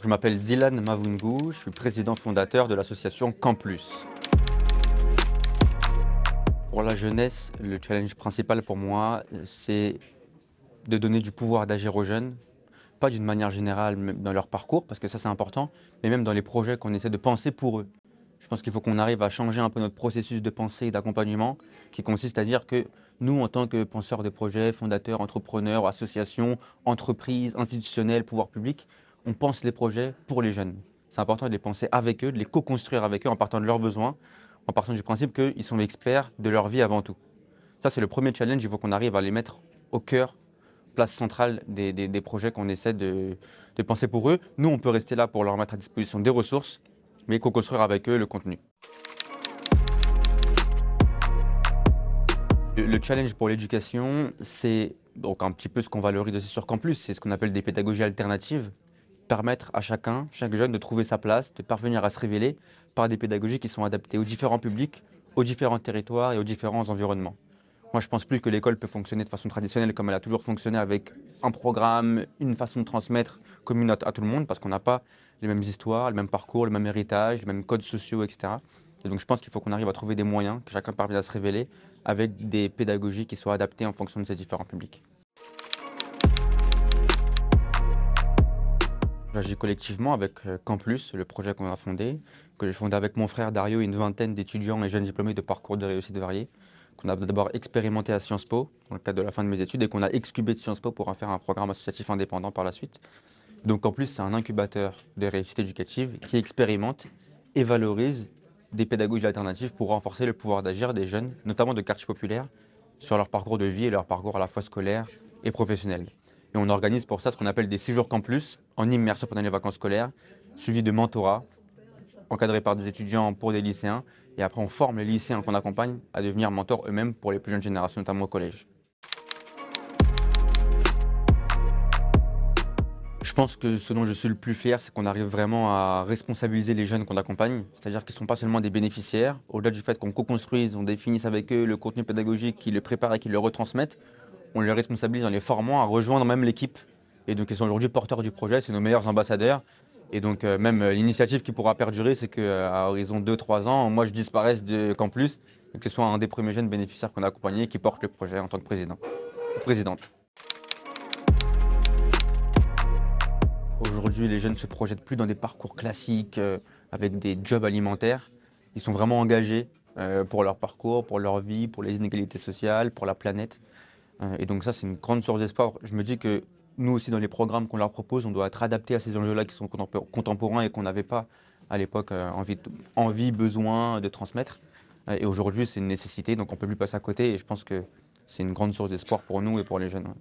Je m'appelle Dylan Mavungu, je suis président fondateur de l'association Camplus. Pour la jeunesse, le challenge principal pour moi, c'est de donner du pouvoir d'agir aux jeunes, pas d'une manière générale même dans leur parcours, parce que ça c'est important, mais même dans les projets qu'on essaie de penser pour eux. Je pense qu'il faut qu'on arrive à changer un peu notre processus de pensée et d'accompagnement, qui consiste à dire que nous, en tant que penseurs de projets, fondateurs, entrepreneurs, associations, entreprises, institutionnels, pouvoirs publics, on pense les projets pour les jeunes. C'est important de les penser avec eux, de les co-construire avec eux en partant de leurs besoins, en partant du principe qu'ils sont experts de leur vie avant tout. Ça, c'est le premier challenge, il faut qu'on arrive à les mettre au cœur, place centrale des projets qu'on essaie de penser pour eux. Nous, on peut rester là pour leur mettre à disposition des ressources, mais co-construire avec eux le contenu. Le challenge pour l'éducation, c'est donc un petit peu ce qu'on valorise aussi sur Campus, c'est ce qu'on appelle des pédagogies alternatives, permettre à chacun, chaque jeune de trouver sa place, de parvenir à se révéler par des pédagogies qui sont adaptées aux différents publics, aux différents territoires et aux différents environnements. Moi, je ne pense plus que l'école peut fonctionner de façon traditionnelle comme elle a toujours fonctionné avec un programme, une façon de transmettre commune à tout le monde parce qu'on n'a pas les mêmes histoires, le même parcours, le même héritage, les mêmes codes sociaux, etc. Et donc, je pense qu'il faut qu'on arrive à trouver des moyens, que chacun parvienne à se révéler avec des pédagogies qui soient adaptées en fonction de ces différents publics. J'agis collectivement avec Camplus, le projet qu'on a fondé, que j'ai fondé avec mon frère Dario et une vingtaine d'étudiants et jeunes diplômés de parcours de réussite variés, qu'on a d'abord expérimenté à Sciences Po, dans le cadre de la fin de mes études, et qu'on a excubé de Sciences Po pour en faire un programme associatif indépendant par la suite. Donc Camplus, c'est un incubateur de réussite éducative qui expérimente et valorise des pédagogies alternatives pour renforcer le pouvoir d'agir des jeunes, notamment de quartiers populaires, sur leur parcours de vie et leur parcours à la fois scolaire et professionnel. Et on organise pour ça ce qu'on appelle des séjours Camplus, en immersion pendant les vacances scolaires, suivis de mentorat, encadrés par des étudiants pour des lycéens. Et après, on forme les lycéens qu'on accompagne à devenir mentors eux-mêmes pour les plus jeunes générations, notamment au collège. Je pense que ce dont je suis le plus fier, c'est qu'on arrive vraiment à responsabiliser les jeunes qu'on accompagne. C'est-à-dire qu'ils ne sont pas seulement des bénéficiaires. Au-delà du fait qu'on co-construise, on définisse avec eux le contenu pédagogique, qu'ils le préparent et qu'ils le retransmettent, on les responsabilise en les formant à rejoindre même l'équipe. Et donc ils sont aujourd'hui porteurs du projet, c'est nos meilleurs ambassadeurs. Et donc même l'initiative qui pourra perdurer, c'est qu'à horizon 2-3 ans, moi je disparaisse de Camplus et que ce soit un des premiers jeunes bénéficiaires qu'on a accompagnés qui porte le projet en tant que président ou présidente. Aujourd'hui, les jeunes ne se projettent plus dans des parcours classiques avec des jobs alimentaires. Ils sont vraiment engagés pour leur parcours, pour leur vie, pour les inégalités sociales, pour la planète. Et donc ça, c'est une grande source d'espoir. Je me dis que nous aussi, dans les programmes qu'on leur propose, on doit être adapté à ces enjeux-là qui sont contemporains et qu'on n'avait pas à l'époque envie, besoin de transmettre. Et aujourd'hui, c'est une nécessité, donc on ne peut plus passer à côté. Et je pense que c'est une grande source d'espoir pour nous et pour les jeunes. Ouais.